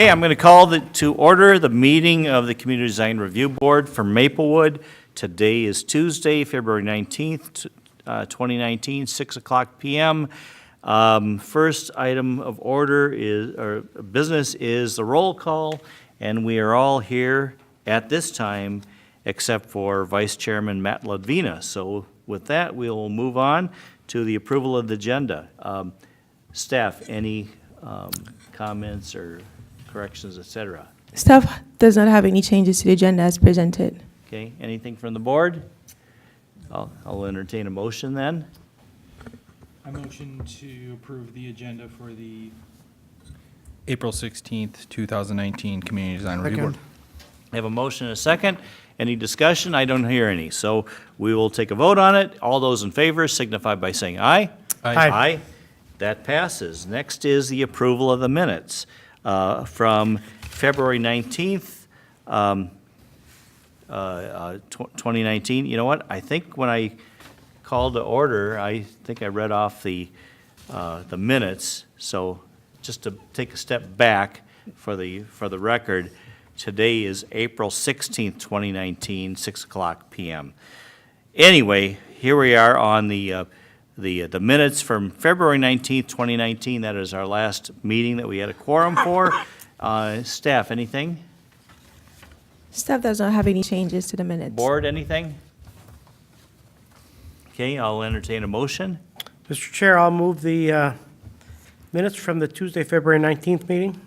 Hey, I'm going to call to order the meeting of the Community Design Review Board for Maplewood. Today is Tuesday, February 19th, 2019, 6 o'clock p.m. First item of order business is the roll call, and we are all here at this time except for Vice Chairman Matt Ladvina. So with that, we will move on to the approval of the agenda. Staff, any comments or corrections, et cetera? Staff does not have any changes to the agenda as presented. Okay, anything from the board? I'll entertain a motion then. I motion to approve the agenda for the April 16th, 2019 Community Design Review Board. I have a motion and a second. Any discussion? I don't hear any. So we will take a vote on it. All those in favor signify by saying aye. Aye. Aye. That passes. Next is the approval of the minutes from February 19th, 2019. You know what? I think when I called to order, I think I read off the minutes. So just to take a step back for the record, today is April 16th, 2019, 6 o'clock p.m. Anyway, here we are on the minutes from February 19th, 2019. That is our last meeting that we had a quorum for. Staff, anything? Staff does not have any changes to the minutes. Board, anything? Okay, I'll entertain a motion. Mr. Chair, I'll move the minutes from the Tuesday, February 19th meeting.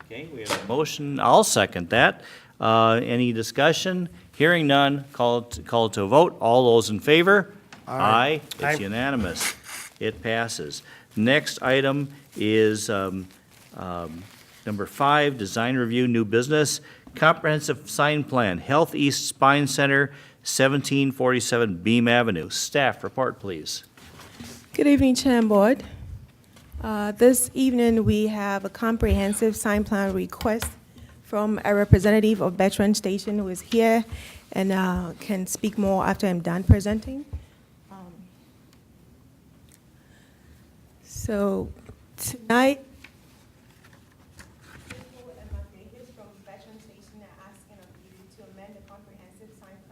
Okay, we have a motion. I'll second that. Any discussion? Hearing none, call to a vote. All those in favor? Aye. It's Aye. unanimous. It passes. Next item is number 5, design review, new business, comprehensive sign plan, Health East Spine Center, 1747 Beam Avenue. Staff report, please. Good evening, Chair and Board. This evening, we have a comprehensive sign plan request from a representative of Veteran Station who is here and can speak more after I'm done presenting. So tonight,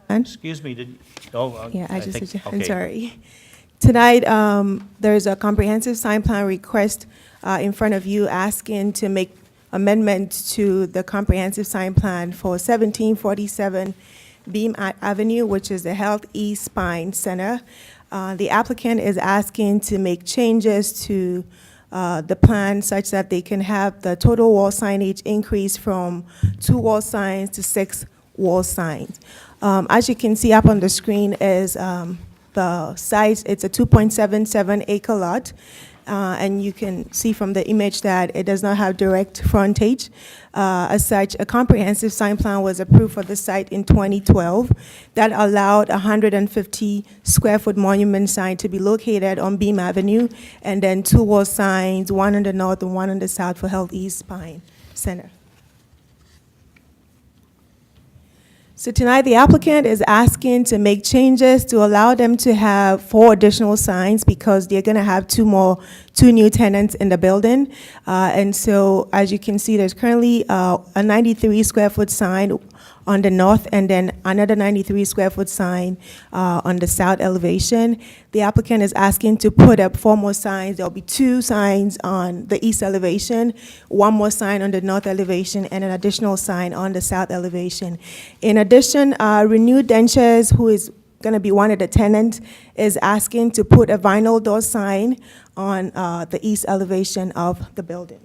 Excuse me, I'm sorry. Tonight, there's a comprehensive sign plan request in front of you asking to make amendments to the comprehensive sign plan for 1747 Beam Avenue, which is the Health East Spine Center. The applicant is asking to make changes to the plan such that they can have the total wall signage increase from 2 wall signs to 6 wall signs. As you can see up on the screen is the size. It's a 2.77 acre lot, and you can see from the image that it does not have direct frontage. As such, a comprehensive sign plan was approved for the site in 2012 that allowed a 150 square foot monument sign to be located on Beam Avenue, and then 2 wall signs, one on the north and one on the south for Health East Spine Center. So tonight, the applicant is asking to make changes to allow them to have 4 additional signs because they're going to have 2 new tenants in the building. And so, as you can see, there's currently a 93 square foot sign on the north and then another 93 square foot sign on the south elevation. The applicant is asking to put up 4 more signs. There'll be 2 signs on the east elevation, 1 more sign on the north elevation, and an additional sign on the south elevation. In addition, Renewed Dentures, who is going to be one of the tenants, is asking to put a vinyl door sign on the east elevation of the building.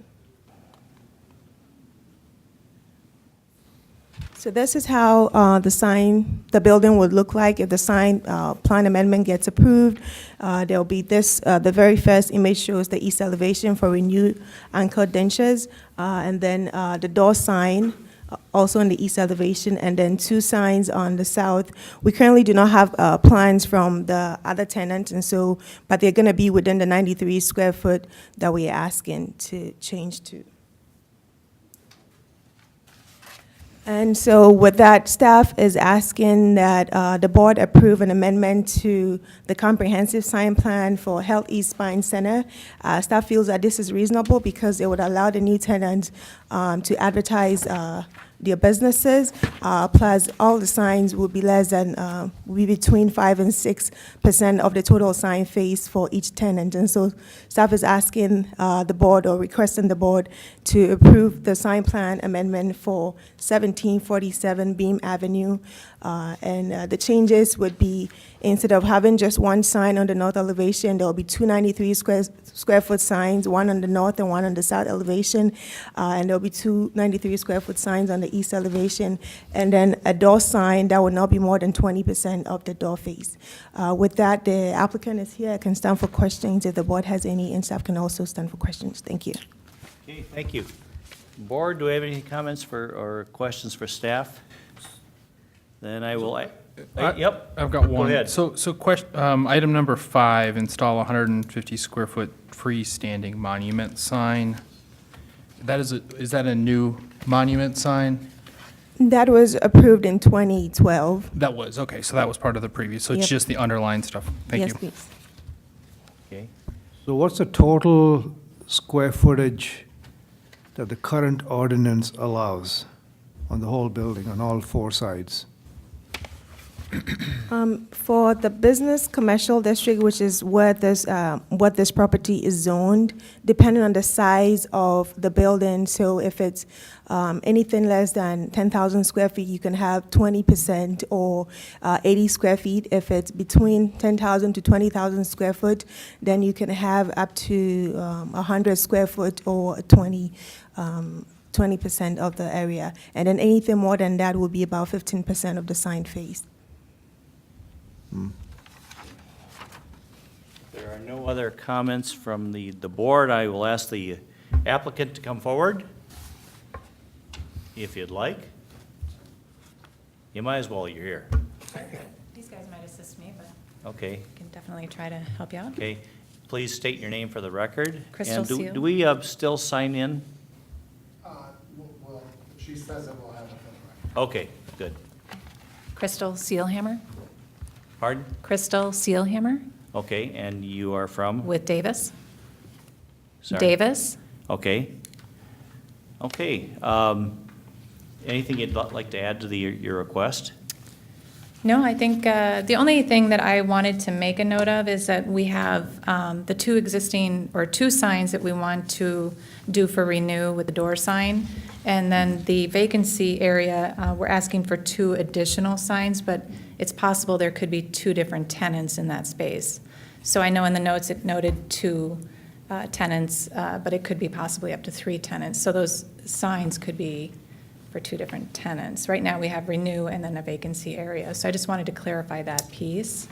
So this is how the building would look like if the sign plan amendment gets approved. There'll be this, the very first image shows the east elevation for Renewed Anchor Dentures, and then the door sign also on the east elevation, and then 2 signs on the south. We currently do not have plans from the other tenants, and so, but they're going to be within the 93 square foot that we're asking to change to. And so with that, staff is asking that the board approve an amendment to the comprehensive sign plan for Health East Spine Center. Staff feels that this is reasonable because it would allow the new tenants to advertise their businesses, plus all the signs will be less than, will be between 5 and 6% of the total sign face for each tenant. And so staff is asking the board or requesting the board to approve the sign plan amendment for 1747 Beam Avenue. And the changes would be, instead of having just one sign on the north elevation, there will be 293 square foot signs, one on the north and one on the south elevation. And there'll be 293 square foot signs on the east elevation. And then a door sign that will not be more than 20% of the door face. With that, the applicant is here. I can stand for questions if the board has any, and staff can also stand for questions. Thank you. Okay, thank you. Board, do we have any comments for, or questions for staff? Then I will, yep. I've got one. Go ahead. So question, item number 5, install a 150 square foot freestanding monument sign. That is that a new monument sign? That was approved in 2012. That was, okay, so that was part of the previous, so it's Yep. just the underlying stuff. Thank you. Yes, please. Okay. So what's the total square footage that the current ordinance allows on the whole building, on all 4 sides? For the business commercial district, which is where this, what this property is zoned, depending on the size of the building, so if it's anything less than 10,000 square feet, you can have 20% or 80 square feet. If it's between 10,000 to 20,000 square foot, then you can have up to 100 square foot or 20% of the area. And then anything more than that will be about 15% of the sign face. There are no other comments from the board. I will ask the applicant to come forward, if you'd like. You might as well, you're here. These guys might assist me, but Okay, I can definitely try to help you out. okay. Please state your name for the record. Crystal And Seal. do we still sign in? Well, she says it will have it. Okay, good. Crystal Sealhammer? Pardon? Crystal Sealhammer Okay, and you are from? with Davis? Sorry. Davis? Okay. Okay. Anything you'd like to add to your request? No, I think the only thing that I wanted to make a note of is that we have the 2 existing, or 2 signs that we want to do for renew with the door sign. And then the vacancy area, we're asking for 2 additional signs, but it's possible there could be 2 different tenants in that space. So I know in the notes it noted 2 tenants, but it could be possibly up to 3 tenants. So those signs could be for 2 different tenants. Right now, we have renew and then a vacancy area. So I just wanted to clarify that piece.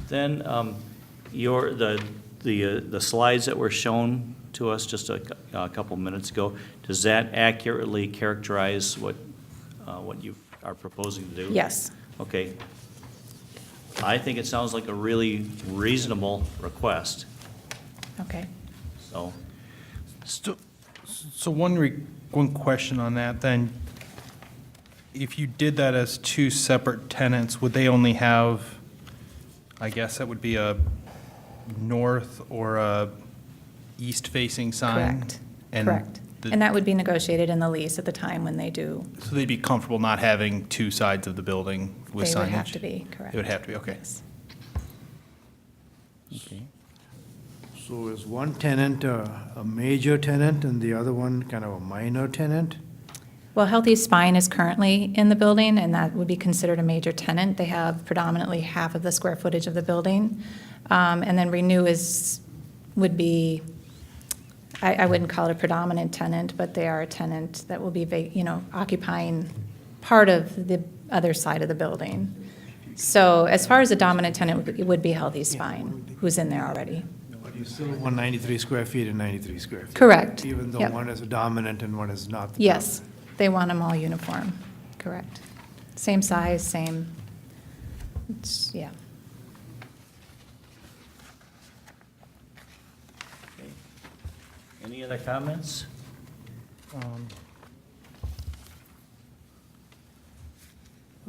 Then the slides that were shown to us just a couple minutes ago, does that accurately characterize what you are proposing to do? Yes. Okay. I think it sounds like a really reasonable request, Okay. so. So one question on that, then. If you did that as 2 separate tenants, would they only have, I guess that would be a north or a east-facing sign? Correct. And Correct. the- And that would be negotiated in the lease at the time when they do. So they'd be comfortable not having 2 sides of the building with signage? They would have to be, correct. They would have to be, okay. Yes. Okay. So is one tenant a major tenant and the other one kind of a minor tenant? Well, Healthy Spine is currently in the building, and that would be considered a major tenant. They have predominantly half of the square footage of the building. And then Renew would be, I wouldn't call it a predominant tenant, but they are a tenant that will be, occupying part of the other side of the building. So as far as a dominant tenant, it would be Healthy Spine, who's in there already. But you still want 93 square feet and 93 square feet? Correct. Even though Yep. one is a dominant and one is not? the Yes, they want them all uniform, correct. Same size, same, yeah. Okay. Any other comments?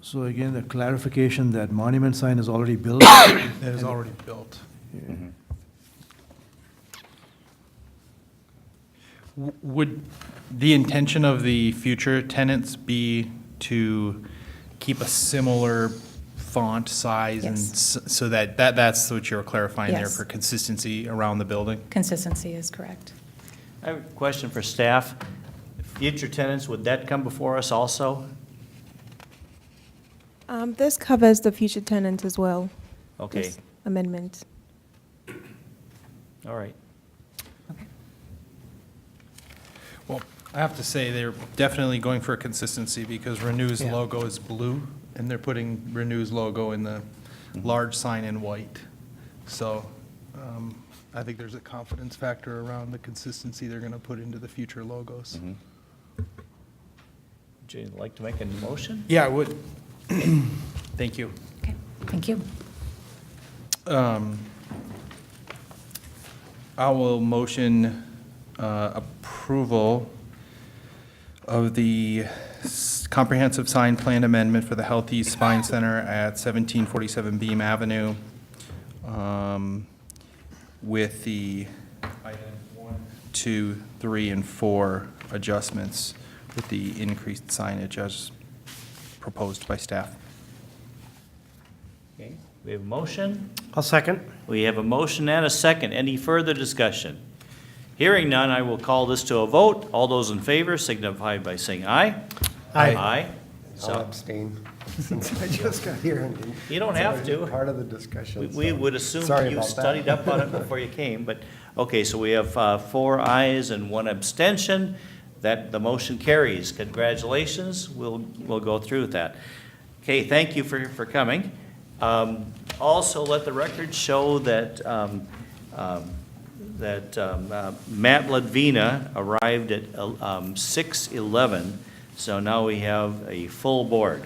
So again, the clarification that monument sign is already built. That is already built. Would the intention of the future tenants be to keep a similar font size? And Yes. so that's what you're clarifying there Yes. for consistency around the building? Consistency is correct. I have a question for staff. Future tenants, would that come before us also? This covers the future tenants as well. Okay, this amendment. all right. Well, I have to say, they're definitely going for consistency because Renew's Yeah. logo is blue, and they're putting Renew's logo in the large sign in white. So I think there's a confidence factor around the consistency they're going to put into the future logos. Would you like to make a motion? Yeah, I would. Thank you. Okay, thank you. I will motion approval of the comprehensive sign plan amendment for the Health East Spine Center at 1747 Beam Avenue with the item 1, 2, 3, and 4 adjustments with the increased signage as proposed by staff. Okay, we have a motion. I'll second. We have a motion and a second. Any further discussion? Hearing none, I will call this to a vote. All those in favor signify by saying aye. Aye. Aye. I'll So, abstain, since I just got here and. You don't have it's already to. Part of the discussion. we so would assume sorry you about that. studied up on it before you came, but, okay, so we have 4 ayes and 1 abstention. That, the motion carries. Congratulations. We'll go through with that. Okay, thank you for coming. Also, let the record show that Matt Ladvina arrived at 6:11, so now we have a full board.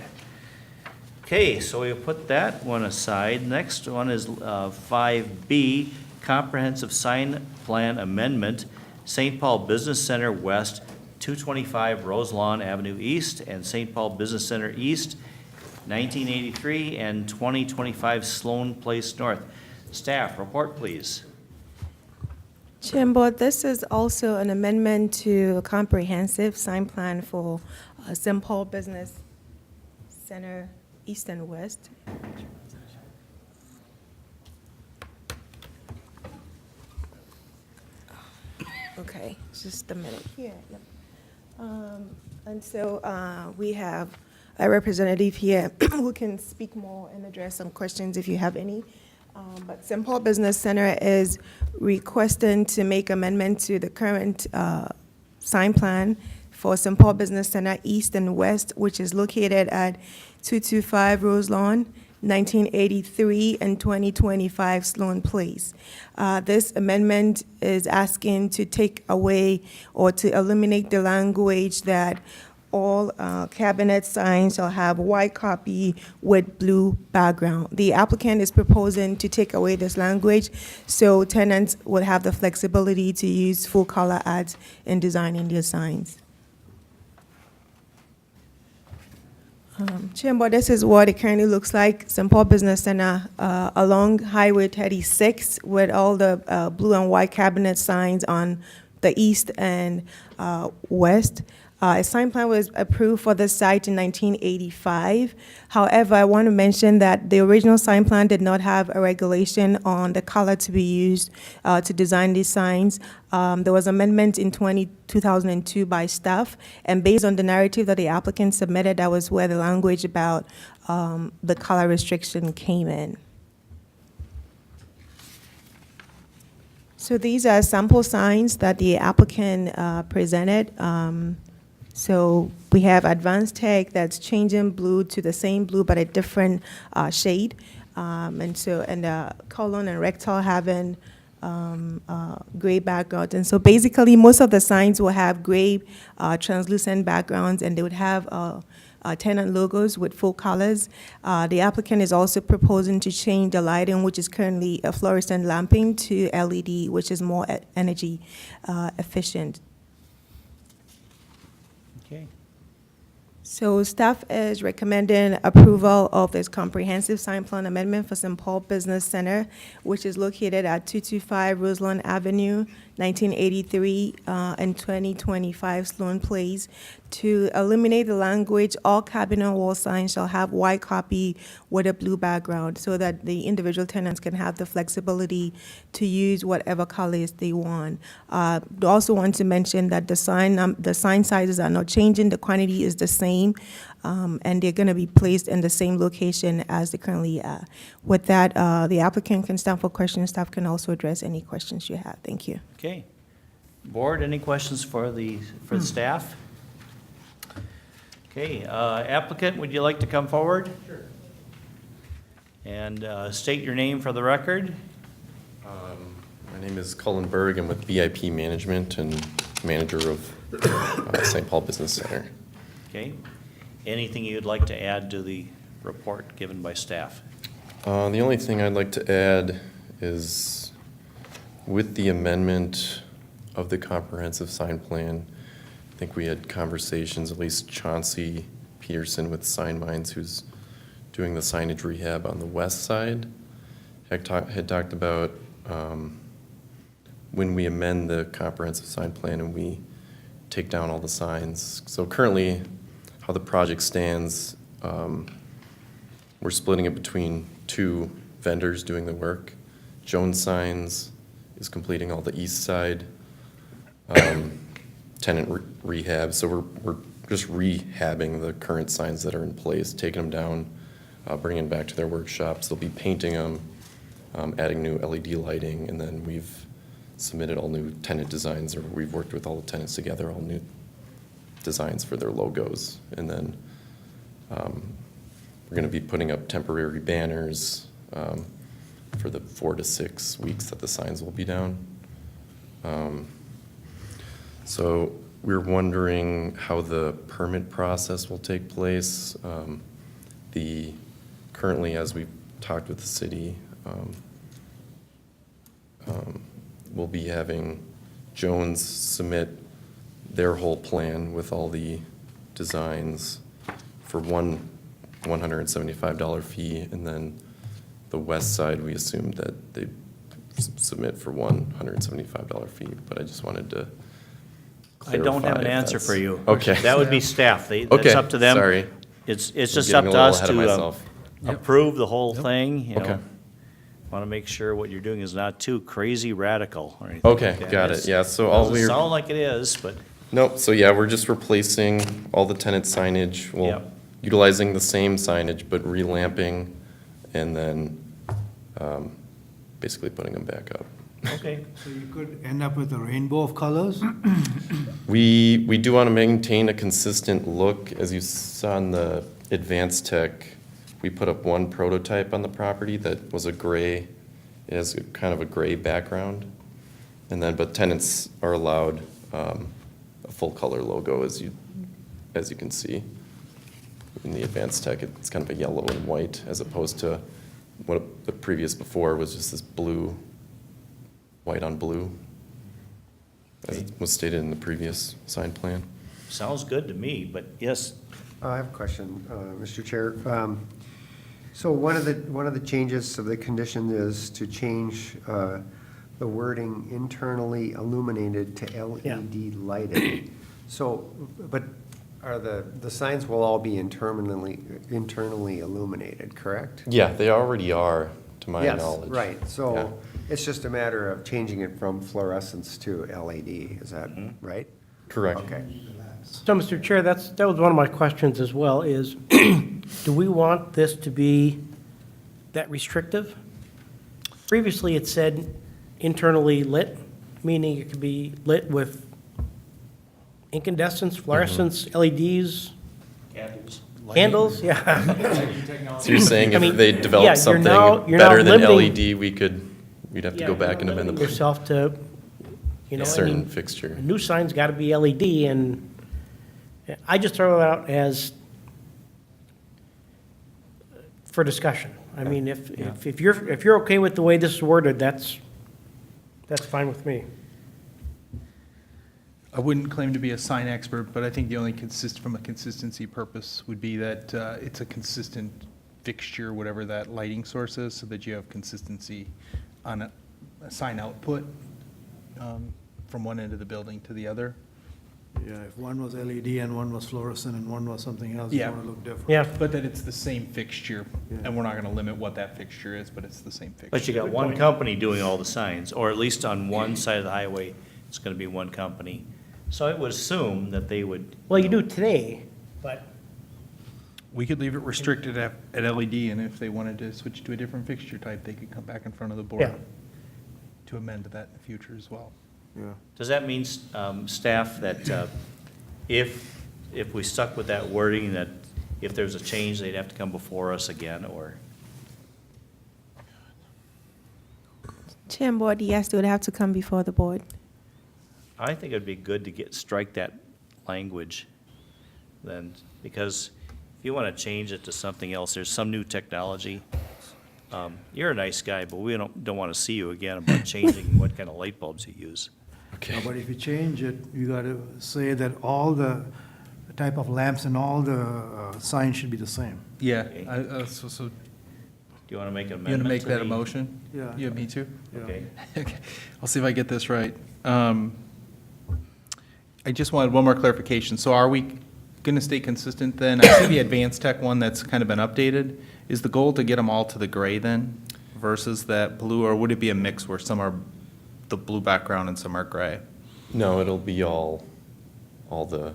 Okay, so we'll put that one aside. Next one is 5B, Comprehensive Sign Plan Amendment, St. Paul Business Center West, 225 Roselawn Avenue East, and St. Paul Business Center East, 1983 and 2025 Sloan Place North. Staff, report, please. Chair and Board, this is also an amendment to a comprehensive sign plan for St. Paul Business Center East and West. Okay, just a minute here. Yep. And so we have a representative here who can speak more and address some questions if you have any. But St. Paul Business Center is requesting to make amendment to the current sign plan for St. Paul Business Center East and West, which is located at 225 Rose Lawn, 1983 and 2025 Sloan Place. This amendment is asking to take away or to eliminate the language that all cabinet signs shall have white copy with blue background. The applicant is proposing to take away this language so tenants will have the flexibility to use full color ads in designing their signs. Chair and Board, this is what it currently looks like. St. Paul Business Center along Highway 36 with all the blue and white cabinet signs on the east and west. A sign plan was approved for the site in 1985. However, I want to mention that the original sign plan did not have a regulation on the color to be used to design these signs. There was amendment in 2002 by staff, and based on the narrative that the applicant submitted, that was where the language about the color restriction came in. So these are sample signs that the applicant presented. So we have advanced tech that's changing blue to the same blue but a different shade. And the colon and rectal having gray background. And so basically most of the signs will have gray translucent backgrounds, and they would have tenant logos with full colors. The applicant is also proposing to change the lighting, which is currently a fluorescent lamping, to LED, which is more energy efficient. Okay. So staff is recommending approval of this comprehensive sign plan amendment for St. Paul Business Center, which is located at 225 Roseland Avenue, 1983 and 2025 Sloan Place, to eliminate the language, all cabinet wall signs shall have white copy with a blue background, so that the individual tenants can have the flexibility to use whatever colors they want. I also want to mention that the sign sizes are not changing, the quantity is the same, and they're going to be placed in the same location as they currently are. With that, the applicant can stand for questions. Staff can also address any questions you have. Thank you. Okay. Board, any questions for the staff? Okay, applicant, would you like to come forward? Sure. And state your name for the record. My name is Cullen Berg. I'm with BIP Management and manager of St. Paul Business Center. Okay. Anything you'd like to add to the report given by staff? The only thing I'd like to add is with the amendment of the comprehensive sign plan, I think we had conversations, at least Chauncey Peterson with Sign Minds, who's doing the signage rehab on the west side, had talked about when we amend the comprehensive sign plan and we take down all the signs. So currently, how the project stands, we're splitting it between two vendors doing the work. Jones Signs is completing all the east side tenant rehab. So we're just rehabbing the current signs that are in place, taking them down, bringing them back to their workshops. They'll be painting them, adding new LED lighting, and then we've submitted all new tenant designs, or we've worked with all the tenants together, all new designs for their logos. And then we're going to be putting up temporary banners for the 4 to 6 weeks that the signs will be down. So we're wondering how the permit process will take place. Currently, as we've talked with the city, we'll be having Jones submit their whole plan with all the designs for one $175 fee, and then the west side, we assumed that they submit for $175 fee, but I just wanted to I don't have an clarify if answer that's- for you. Okay. That would be staff. That's Okay, up to them. sorry. It's I'm just getting up a to little us ahead of to myself. approve the whole thing, you know. Okay. Want to make sure what you're doing is not too crazy radical or anything Okay, like that. got it. It's- Yeah, so all Doesn't we're, sound like it is, but nope, so yeah, we're just replacing all the tenant signage. Well, Yep. utilizing the same signage, but relamping and then basically putting them back up. okay. So you could end up with a rainbow of colors? We do want to maintain a consistent look. As you saw in the advanced tech, we put up one prototype on the property that was a gray, it has kind of a gray background. And then, but tenants are allowed a full color logo, as you can see. In the advanced tech, it's kind of a yellow and white, as opposed to what the previous before was just this blue, white on blue, as it was stated in the previous sign plan. Sounds good to me, but yes, I have a question, Mr. Chair. So one of the changes of the condition is to change the wording internally illuminated to LED lighting. So, but are the signs will all be internally illuminated, correct? Yeah, they already are, to my knowledge. Yes, right. Yeah. So it's just a matter of changing it from fluorescence to LED, is that right? Correct. Okay. So, Mr. Chair, that was one of my questions as well, is do we want this to be that restrictive? Previously, it said internally lit, meaning it could be lit with incandescents, fluorescents, LEDs, candles. candles, yeah. So you're saying I mean, if they yeah, develop you're something now better than limiting- LED, we'd have to Yeah, go back and you're amend limiting the yourself to, you know, I certain mean, fixture. a new sign's got to be LED, and I just throw it out as for discussion. I mean, if you're okay with the way this is worded, that's fine with me. I wouldn't claim to be a sign expert, but I think the only from a consistency purpose would be that it's a consistent fixture, whatever that lighting source is, so that you have consistency on a sign output from one end of the building to the other. Yeah, if one was LED and one was fluorescent and one was something else, Yeah. it's gonna look different. Yeah, But that it's the same fixture, Yeah. and we're not gonna limit what that fixture is, but it's the same fixture. But you got one company doing all the signs, or at least on one side of the highway, it's gonna be one company. So I would assume that they would. well, you do today, but, We could leave it restricted at LED, and if they wanted to switch to a different fixture type, they could come back in front of the board Yeah. to amend that in the future as well. Yeah. Does that mean, staff, that if we stuck with that wording, that if there's a change, they'd have to come before us again, or? Chair and board, yes, they would have to come before the board. I think it'd be good to strike that language then, because if you want to change it to something else, there's some new technology. You're a nice guy, but we don't want to see you again about changing what kind of light bulbs you use. No, but if you change it, you gotta say that all the type of lamps and all the signs should be the same. Yeah, Okay. so Do you want to make an you amendment? want to make to that a the- motion? Yeah. You have me too? Yeah. Okay. Okay, I'll see if I get this right. I just wanted one more clarification. So are we going to stay consistent then? I see the advanced tech one that's kind of been updated. Is the goal to get them all to the gray then versus that blue, or would it be a mix where some are the blue background and some are gray? No, it'll be all the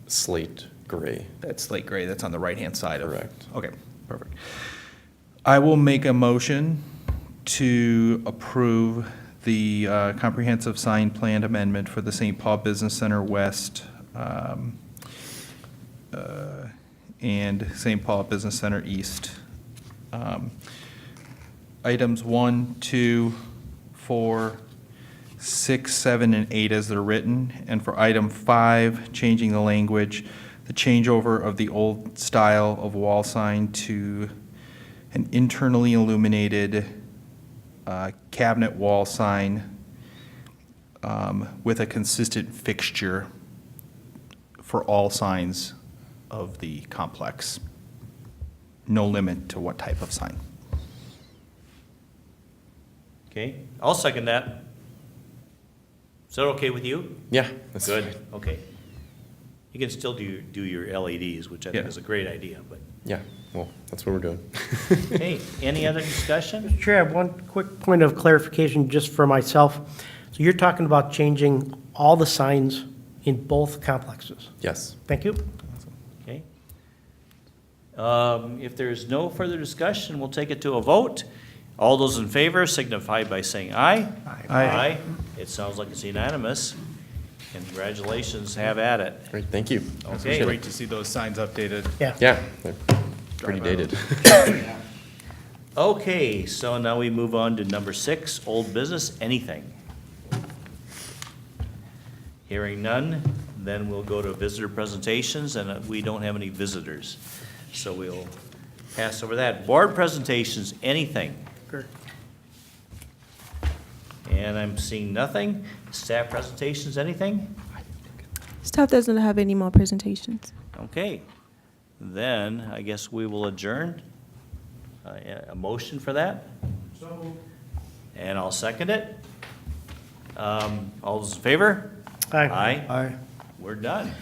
slate gray. That's slate gray, that's on the right-hand side of. Correct. Okay, perfect. I will make a motion to approve the comprehensive sign plan amendment for the St. Paul Business Center West and St. Paul Business Center East. Items 1, 2, 4, 6, 7, and 8 as they're written. And for item 5, changing the language, the changeover of the old style of wall sign to an internally illuminated cabinet wall sign with a consistent fixture for all signs of the complex. No limit to what type of sign. Okay, I'll second that. Is that okay with you? Yeah, that's Good, okay. You can still do your LEDs, which I think Yeah. is a great idea, but, Yeah, well, that's what we're doing. hey, any other discussion? Mr. Chair, I have one quick point of clarification just for myself. So you're talking about changing all the signs in both complexes? Yes. Thank you. Okay. If there's no further discussion, we'll take it to a vote. All those in favor signify by saying aye. Aye. It sounds like it's unanimous. Congratulations, have at it. Great, thank you. Okay. Great to see those signs updated. Yeah. Yeah, they're pretty dated. Okay, so now we move on to number 6, old business, anything. Hearing none, then we'll go to visitor presentations, and we don't have any visitors. So we'll pass over that. Board presentations, anything. And I'm seeing nothing. Staff presentations, anything? Staff doesn't have any more presentations. Okay. Then I guess we will adjourn. A motion for that? And I'll second it. All those in favor? Aye. Aye. Aye. We're done.